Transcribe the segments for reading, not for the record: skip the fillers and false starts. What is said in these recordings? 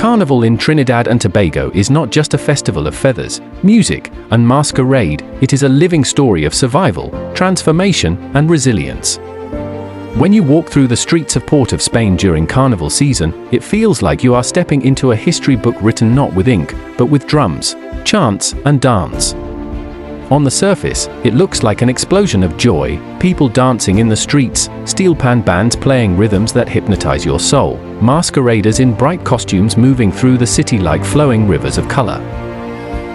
Carnival in Trinidad and Tobago is not just a festival of feathers, music, and masquerade, it is a living story of survival, transformation, and resilience. When you walk through the streets of Port of Spain during Carnival season, it feels like you are stepping into a history book written not with ink, but with drums, chants, and dance. On the surface, it looks like an explosion of joy, people dancing in the streets, steel pan bands playing rhythms that hypnotize your soul, masqueraders in bright costumes moving through the city like flowing rivers of color.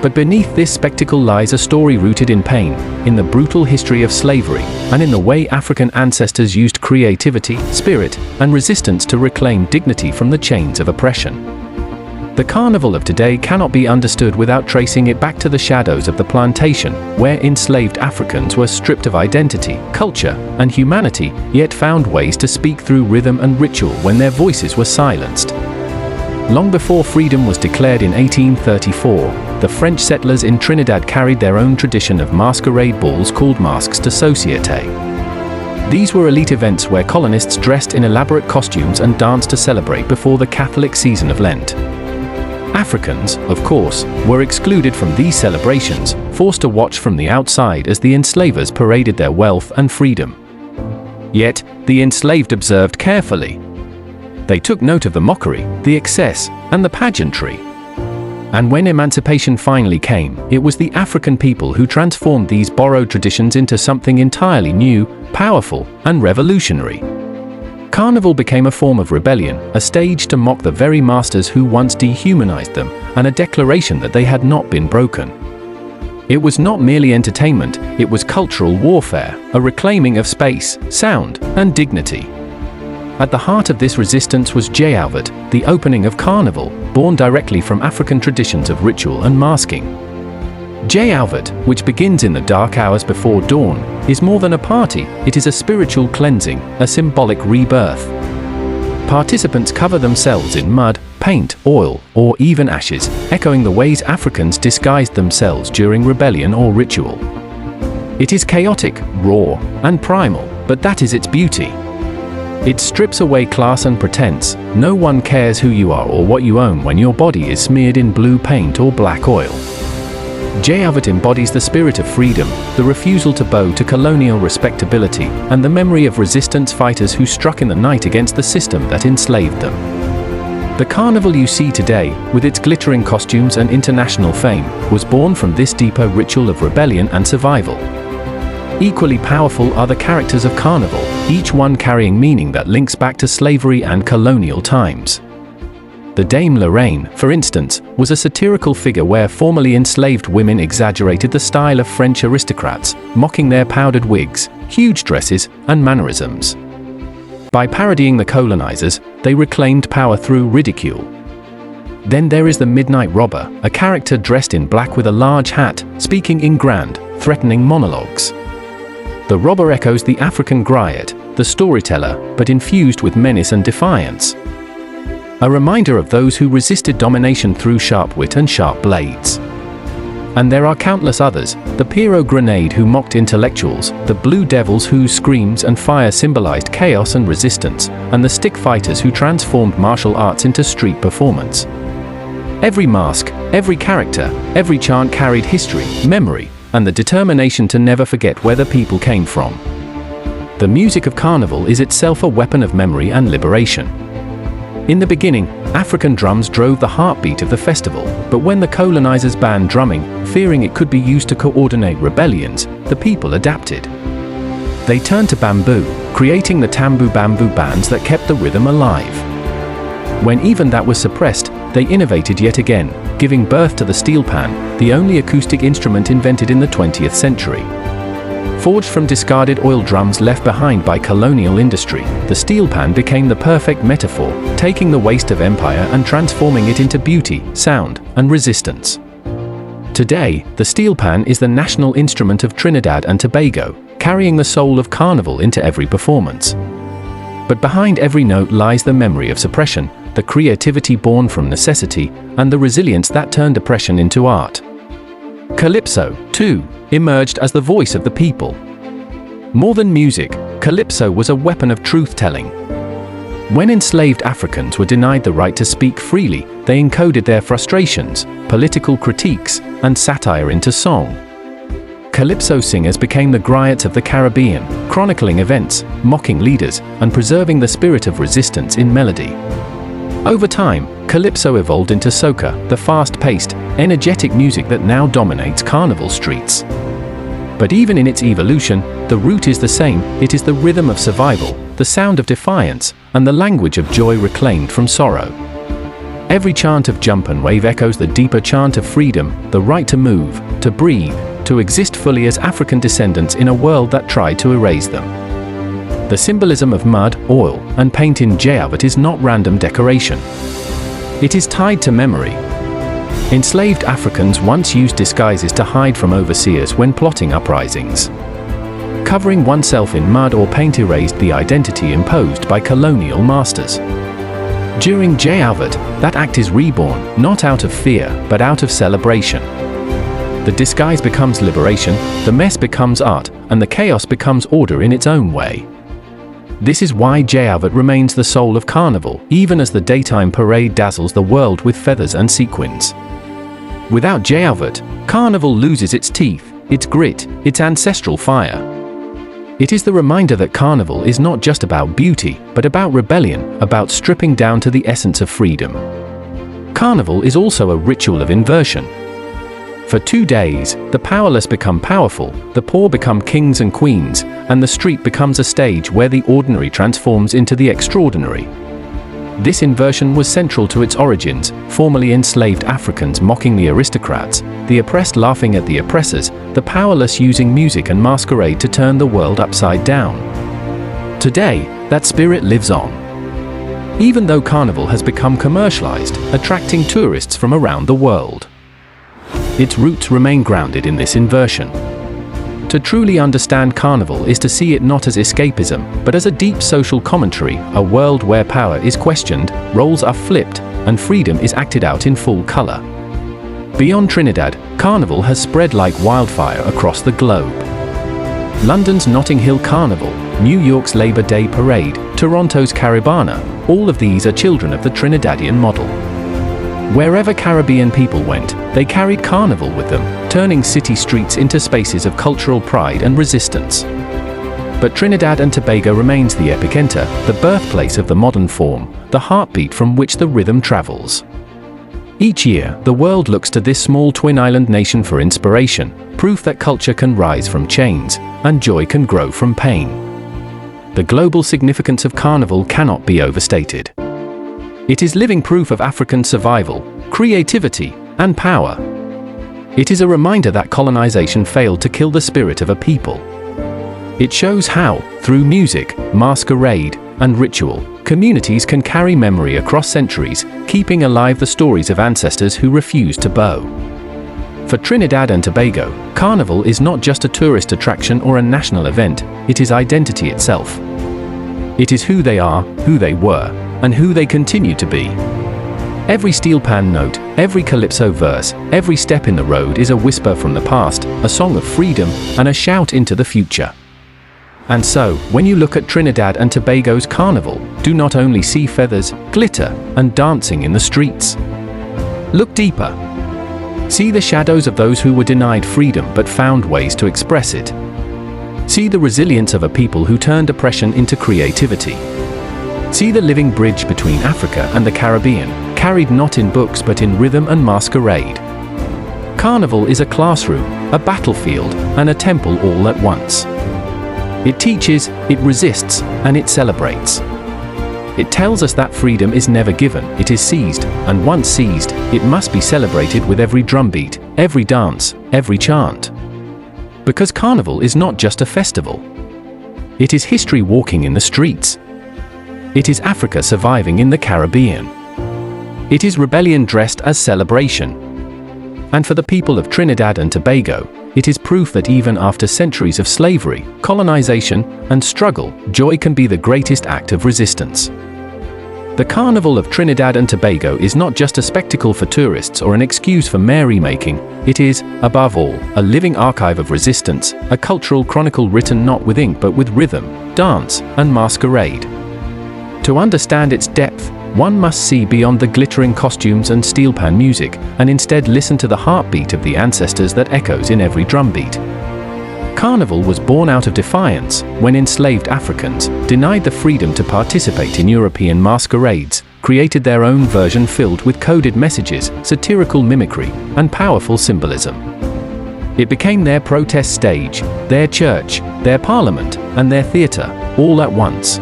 But beneath this spectacle lies a story rooted in pain, in the brutal history of slavery, and in the way African ancestors used creativity, spirit, and resistance to reclaim dignity from the chains of oppression. The carnival of today cannot be understood without tracing it back to the shadows of the plantation, where enslaved Africans were stripped of identity, culture, and humanity, yet found ways to speak through rhythm and ritual when their voices were silenced. Long before freedom was declared in 1834, the French settlers in Trinidad carried their own tradition of masquerade balls called masques de société. These were elite events where colonists dressed in elaborate costumes and danced to celebrate before the Catholic season of Lent. Africans, of course, were excluded from these celebrations, forced to watch from the outside as the enslavers paraded their wealth and freedom. Yet, the enslaved observed carefully. They took note of the mockery, the excess, and the pageantry. And when emancipation finally came, it was the African people who transformed these borrowed traditions into something entirely new, powerful, and revolutionary. Carnival became a form of rebellion, a stage to mock the very masters who once dehumanized them, and a declaration that they had not been broken. It was not merely entertainment, it was cultural warfare, a reclaiming of space, sound, and dignity. At the heart of this resistance was Untold, the opening of Carnival, born directly from African traditions of ritual and masking. Untold, which begins in the dark hours before dawn, is more than a party, it is a spiritual cleansing, a symbolic rebirth. Participants cover themselves in mud, paint, oil, or even ashes, echoing the ways Africans disguised themselves during rebellion or ritual. It is chaotic, raw, and primal, but that is its beauty. It strips away class and pretense. No one cares who you are or what you own when your body is smeared in blue paint or black oil. Untold embodies the spirit of freedom, the refusal to bow to colonial respectability, and the memory of resistance fighters who struck in the night against the system that enslaved them. The carnival you see today, with its glittering costumes and international fame, was born from this deeper ritual of rebellion and survival. Equally powerful are the characters of Carnival, each one carrying meaning that links back to slavery and colonial times. The Dame Lorraine, for instance, was a satirical figure where formerly enslaved women exaggerated the style of French aristocrats, mocking their powdered wigs, huge dresses, and mannerisms. By parodying the colonizers, they reclaimed power through ridicule. Then there is the Midnight Robber, a character dressed in black with a large hat, speaking in grand, threatening monologues. The robber echoes the African griot, the storyteller, but infused with menace and defiance. A reminder of those who resisted domination through sharp wit and sharp blades. And there are countless others, the Pyro Grenade who mocked intellectuals, the Blue Devils whose screams and fire symbolized chaos and resistance, and the Stick Fighters who transformed martial arts into street performance. Every mask, every character, every chant carried history, memory, and the determination to never forget where the people came from. The music of Carnival is itself a weapon of memory and liberation. In the beginning, African drums drove the heartbeat of the festival, but when the colonizers banned drumming, fearing it could be used to coordinate rebellions, the people adapted. They turned to bamboo, creating the tambu bamboo bands that kept the rhythm alive. When even that was suppressed, they innovated yet again, giving birth to the steel pan, the only acoustic instrument invented in the 20th century. Forged from discarded oil drums left behind by colonial industry, the steel pan became the perfect metaphor, taking the waste of empire and transforming it into beauty, sound, and resistance. Today, the steel pan is the national instrument of Trinidad and Tobago, carrying the soul of Carnival into every performance. But behind every note lies the memory of suppression, the creativity born from necessity, and the resilience that turned oppression into art. Calypso, too, emerged as the voice of the people. More than music, calypso was a weapon of truth-telling. When enslaved Africans were denied the right to speak freely, they encoded their frustrations, political critiques, and satire into song. Calypso singers became the griots of the Caribbean, chronicling events, mocking leaders, and preserving the spirit of resistance in melody. Over time, calypso evolved into soca, the fast-paced, energetic music that now dominates carnival streets. But even in its evolution, the root is the same. It is the rhythm of survival, the sound of defiance, and the language of joy reclaimed from sorrow. Every chant of jump and wave echoes the deeper chant of freedom, the right to move, to breathe, to exist fully as African descendants in a world that tried to erase them. The symbolism of mud, oil, and paint in Jayavat is not random decoration. It is tied to memory. Enslaved Africans once used disguises to hide from overseers when plotting uprisings. Covering oneself in mud or paint erased the identity imposed by colonial masters. During Jayavat, that act is reborn, not out of fear, but out of celebration. The disguise becomes liberation, the mess becomes art, and the chaos becomes order in its own way. This is why Jayavat remains the soul of Carnival, even as the daytime parade dazzles the world with feathers and sequins. Without Jayavat, Carnival loses its teeth, its grit, its ancestral fire. It is the reminder that Carnival is not just about beauty, but about rebellion, about stripping down to the essence of freedom. Carnival is also a ritual of inversion. For 2 days, the powerless become powerful, the poor become kings and queens, and the street becomes a stage where the ordinary transforms into the extraordinary. This inversion was central to its origins, formerly enslaved Africans mocking the aristocrats, the oppressed laughing at the oppressors, the powerless using music and masquerade to turn the world upside down. Today, that spirit lives on. Even though Carnival has become commercialized, attracting tourists from around the world, its roots remain grounded in this inversion. To truly understand Carnival is to see it not as escapism, but as a deep social commentary, a world where power is questioned, roles are flipped, and freedom is acted out in full color. Beyond Trinidad, Carnival has spread like wildfire across the globe. London's Notting Hill Carnival, New York's Labor Day Parade, Toronto's Caribana, all of these are children of the Trinidadian model. Wherever Caribbean people went, they carried Carnival with them, turning city streets into spaces of cultural pride and resistance. But Trinidad and Tobago remains the epicenter, the birthplace of the modern form, the heartbeat from which the rhythm travels. Each year, the world looks to this small twin island nation for inspiration, proof that culture can rise from chains, and joy can grow from pain. The global significance of Carnival cannot be overstated. It is living proof of African survival, creativity, and power. It is a reminder that colonization failed to kill the spirit of a people. It shows how, through music, masquerade, and ritual, communities can carry memory across centuries, keeping alive the stories of ancestors who refused to bow. For Trinidad and Tobago, Carnival is not just a tourist attraction or a national event, it is identity itself. It is who they are, who they were, and who they continue to be. Every steel pan note, every calypso verse, every step in the road is a whisper from the past, a song of freedom, and a shout into the future. And so, when you look at Trinidad and Tobago's Carnival, do not only see feathers, glitter, and dancing in the streets. Look deeper. See the shadows of those who were denied freedom but found ways to express it. See the resilience of a people who turned oppression into creativity. See the living bridge between Africa and the Caribbean, carried not in books but in rhythm and masquerade. Carnival is a classroom, a battlefield, and a temple all at once. It teaches, it resists, and it celebrates. It tells us that freedom is never given, it is seized, and once seized, it must be celebrated with every drumbeat, every dance, every chant. Because Carnival is not just a festival. It is history walking in the streets. It is Africa surviving in the Caribbean. It is rebellion dressed as celebration. And for the people of Trinidad and Tobago, it is proof that even after centuries of slavery, colonization, and struggle, joy can be the greatest act of resistance. The Carnival of Trinidad and Tobago is not just a spectacle for tourists or an excuse for merrymaking, it is, above all, a living archive of resistance, a cultural chronicle written not with ink but with rhythm, dance, and masquerade. To understand its depth, one must see beyond the glittering costumes and steel pan music, and instead listen to the heartbeat of the ancestors that echoes in every drumbeat. Carnival was born out of defiance when enslaved Africans, denied the freedom to participate in European masquerades, created their own version filled with coded messages, satirical mimicry, and powerful symbolism. It became their protest stage, their church, their parliament, and their theatre, all at once.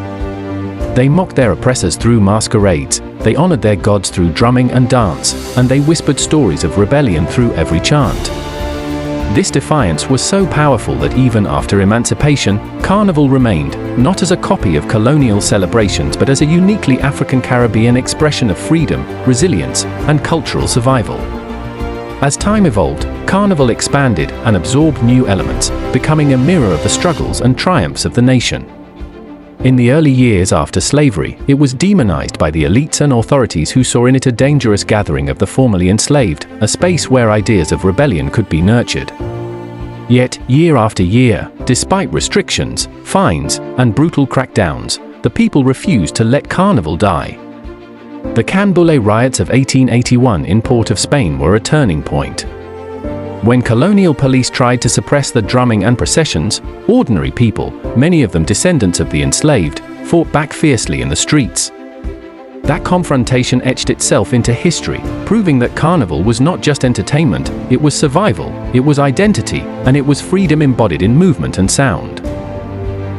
They mocked their oppressors through masquerades, they honored their gods through drumming and dance, and they whispered stories of rebellion through every chant. This defiance was so powerful that even after emancipation, Carnival remained, not as a copy of colonial celebrations but as a uniquely African-Caribbean expression of freedom, resilience, and cultural survival. As time evolved, Carnival expanded and absorbed new elements, becoming a mirror of the struggles and triumphs of the nation. In the early years after slavery, it was demonized by the elites and authorities who saw in it a dangerous gathering of the formerly enslaved, a space where ideas of rebellion could be nurtured. Yet, year after year, despite restrictions, fines, and brutal crackdowns, the people refused to let Carnival die. The Canboulay riots of 1881 in Port of Spain were a turning point. When colonial police tried to suppress the drumming and processions, ordinary people, many of them descendants of the enslaved, fought back fiercely in the streets. That confrontation etched itself into history, proving that Carnival was not just entertainment, it was survival, it was identity, and it was freedom embodied in movement and sound.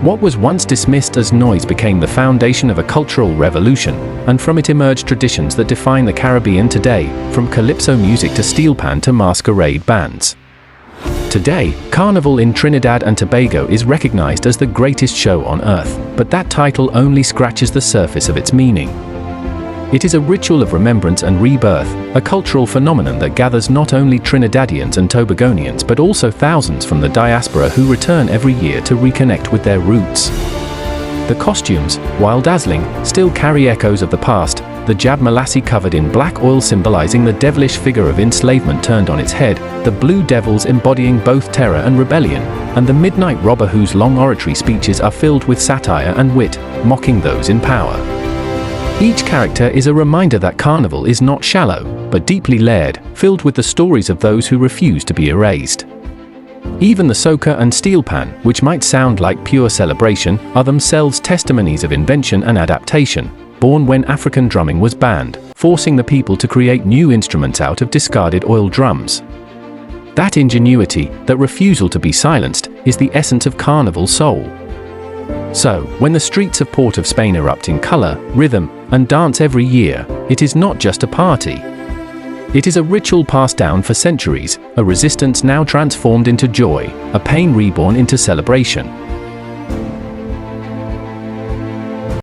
What was once dismissed as noise became the foundation of a cultural revolution, and from it emerged traditions that define the Caribbean today, from calypso music to steel pan to masquerade bands. Today, Carnival in Trinidad and Tobago is recognized as the greatest show on earth, but that title only scratches the surface of its meaning. It is a ritual of remembrance and rebirth, a cultural phenomenon that gathers not only Trinidadians and Tobagonians but also thousands from the diaspora who return every year to reconnect with their roots. The costumes, while dazzling, still carry echoes of the past, the jab malassi covered in black oil symbolizing the devilish figure of enslavement turned on its head, the blue devils embodying both terror and rebellion, and the midnight robber whose long oratory speeches are filled with satire and wit, mocking those in power. Each character is a reminder that Carnival is not shallow, but deeply layered, filled with the stories of those who refuse to be erased. Even the soca and steel pan, which might sound like pure celebration, are themselves testimonies of invention and adaptation, born when African drumming was banned, forcing the people to create new instruments out of discarded oil drums. That ingenuity, that refusal to be silenced, is the essence of Carnival's soul. So, when the streets of Port of Spain erupt in color, rhythm, and dance every year, it is not just a party. It is a ritual passed down for centuries, a resistance now transformed into joy, a pain reborn into celebration.